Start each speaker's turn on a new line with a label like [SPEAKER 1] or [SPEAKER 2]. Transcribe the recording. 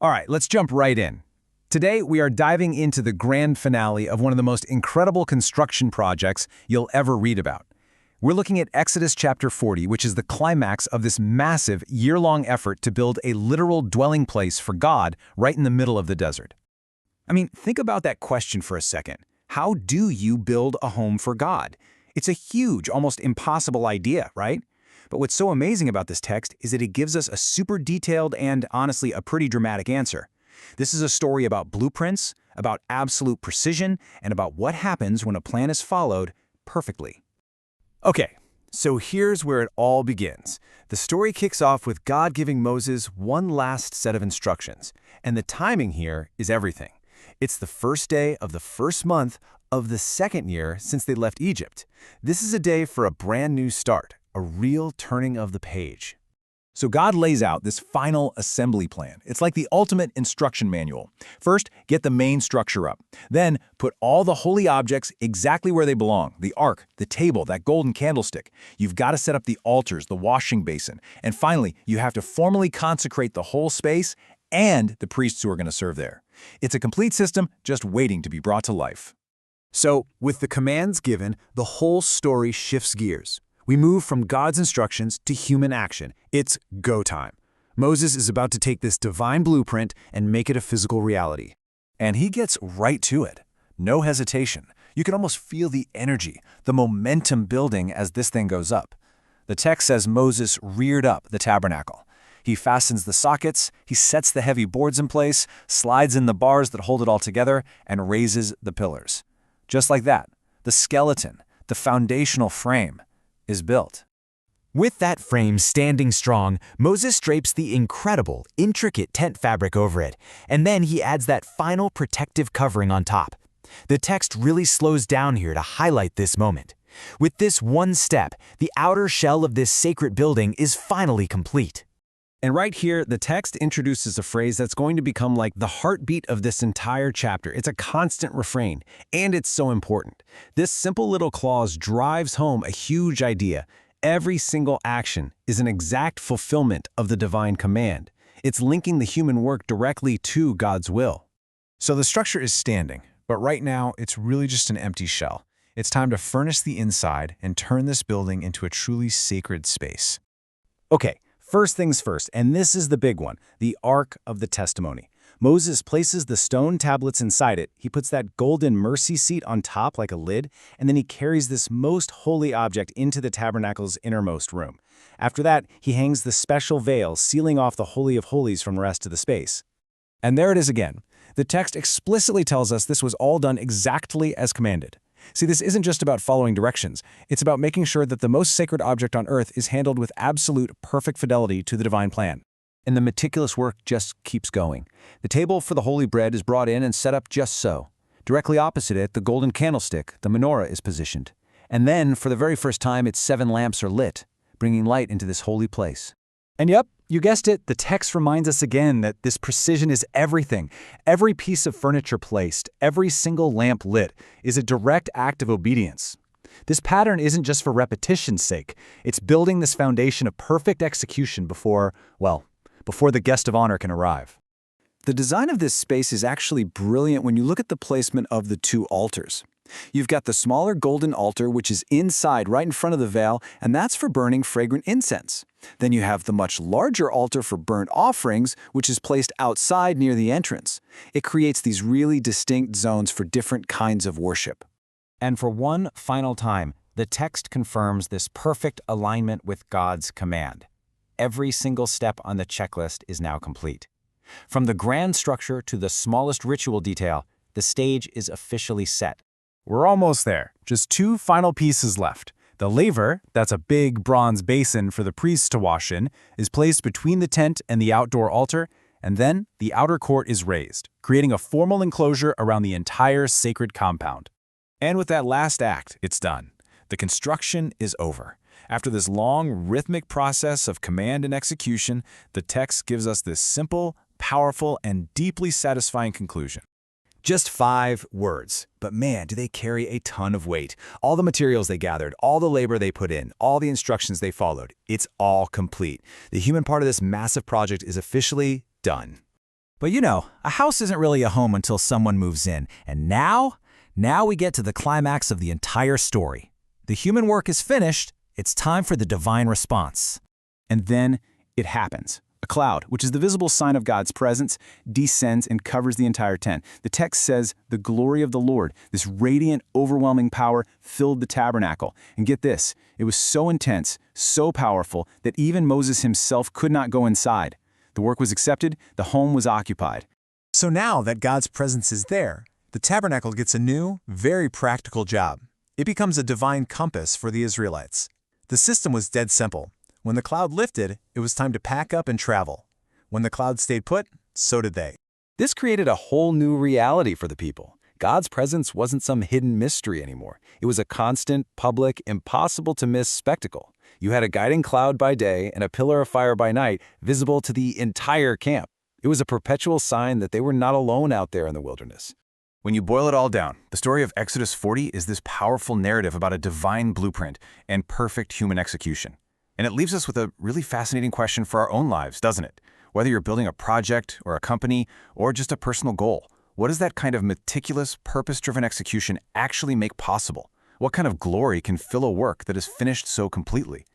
[SPEAKER 1] All right, let's jump right in. Today, we are diving into the grand finale of one of the most incredible construction projects you'll ever read about. We're looking at Exodus chapter 40, which is the climax of this massive, year-long effort to build a literal dwelling place for God right in the middle of the desert. I mean, think about that question for a second. How do you build a home for God? It's a huge, almost impossible idea, right? But what's so amazing about this text is that it gives us a super detailed and, honestly, a pretty dramatic answer. This is a story about blueprints, about absolute precision, and about what happens when a plan is followed perfectly. Okay, so here's where it all begins. The story kicks off with God giving Moses one last set of instructions, and the timing here is everything. It's the first day of the first month of the second year since they left Egypt. This is a day for a brand new start, a real turning of the page. So God lays out this final assembly plan. It's like the ultimate instruction manual. First, get the main structure up. Then, put all the holy objects exactly where they belong. The ark, the table, that golden candlestick. You've got to set up the altars, the washing basin. And finally, you have to formally consecrate the whole space and the priests who are going to serve there. It's a complete system just waiting to be brought to life. So, with the commands given, the whole story shifts gears. We move from God's instructions to human action. It's go time. Moses is about to take this divine blueprint and make it a physical reality. And he gets right to it. No hesitation. You can almost feel the energy, the momentum building as this thing goes up. The text says Moses reared up the tabernacle. He fastens the sockets, he sets the heavy boards in place, slides in the bars that hold it all together, and raises the pillars. Just like that, the skeleton, the foundational frame, is built.
[SPEAKER 2] With that frame standing strong, Moses drapes the incredible, intricate tent fabric over it, and then he adds that final protective covering on top. The text really slows down here to highlight this moment. With this one step, the outer shell of this sacred building is finally complete.
[SPEAKER 1] And right here, the text introduces a phrase that's going to become like the heartbeat of this entire chapter. It's a constant refrain, and it's so important. This simple little clause drives home a huge idea. Every single action is an exact fulfillment of the divine command. It's linking the human work directly to God's will. So the structure is standing, but right now it's really just an empty shell. It's time to furnish the inside and turn this building into a truly sacred space. Okay. First things first, and this is the big one, the Ark of the Testimony. Moses places the stone tablets inside it, he puts that golden mercy seat on top like a lid, and then he carries this most holy object into the tabernacle's innermost room. After that, he hangs the special veil, sealing off the Holy of Holies from the rest of the space. And there it is again. The text explicitly tells us this was all done exactly as commanded. See, this isn't just about following directions. It's about making sure that the most sacred object on earth is handled with absolute, perfect fidelity to the divine plan. And the meticulous work just keeps going. The table for the holy bread is brought in and set up just so. Directly opposite it, the golden candlestick, the menorah, is positioned. And then, for the very first time, its 7 lamps are lit, bringing light into this holy place. And yep, you guessed it, the text reminds us again that this precision is everything. Every piece of furniture placed, every single lamp lit, is a direct act of obedience. This pattern isn't just for repetition's sake. It's building this foundation of perfect execution before the guest of honor can arrive. The design of this space is actually brilliant when you look at the placement of the 2 altars. You've got the smaller golden altar, which is inside right in front of the veil, and that's for burning fragrant incense. Then you have the much larger altar for burnt offerings, which is placed outside near the entrance. It creates these really distinct zones for different kinds of worship. And for one final time, the text confirms this perfect alignment with God's command. Every single step on the checklist is now complete. From the grand structure to the smallest ritual detail, the stage is officially set. We're almost there. Just 2 final pieces left. The laver, that's a big bronze basin for the priests to wash in, is placed between the tent and the outdoor altar, and then the outer court is raised, creating a formal enclosure around the entire sacred compound. And with that last act, it's done. The construction is over. After this long, rhythmic process of command and execution, the text gives us this simple, powerful, and deeply satisfying conclusion. Just 5 words, but man, do they carry a ton of weight. All the materials they gathered, all the labor they put in, all the instructions they followed, it's all complete. The human part of this massive project is officially done.
[SPEAKER 3] But you know, a house isn't really a home until someone moves in. And now we get to the climax of the entire story. The human work is finished. It's time for the divine response.
[SPEAKER 4] And then it happens. A cloud, which is the visible sign of God's presence, descends and covers the entire tent. The text says, the glory of the Lord, this radiant, overwhelming power, filled the tabernacle. And get this, it was so intense, so powerful, that even Moses himself could not go inside. The work was accepted, the home was occupied.
[SPEAKER 5] So now that God's presence is there, the tabernacle gets a new, very practical job. It becomes a divine compass for the Israelites. The system was dead simple. When the cloud lifted, it was time to pack up and travel. When the cloud stayed put, so did they.
[SPEAKER 1] This created a whole new reality for the people. God's presence wasn't some hidden mystery anymore. It was a constant, public, impossible-to-miss spectacle. You had a guiding cloud by day and a pillar of fire by night, visible to the entire camp. It was a perpetual sign that they were not alone out there in the wilderness.
[SPEAKER 6] When you boil it all down, the story of Exodus 40 is this powerful narrative about a divine blueprint and perfect human execution. And it leaves us with a really fascinating question for our own lives, doesn't it? Whether you're building a project or a company or just a personal goal, what does that kind of meticulous, purpose-driven execution actually make possible? What kind of glory can fill a work that is finished so completely?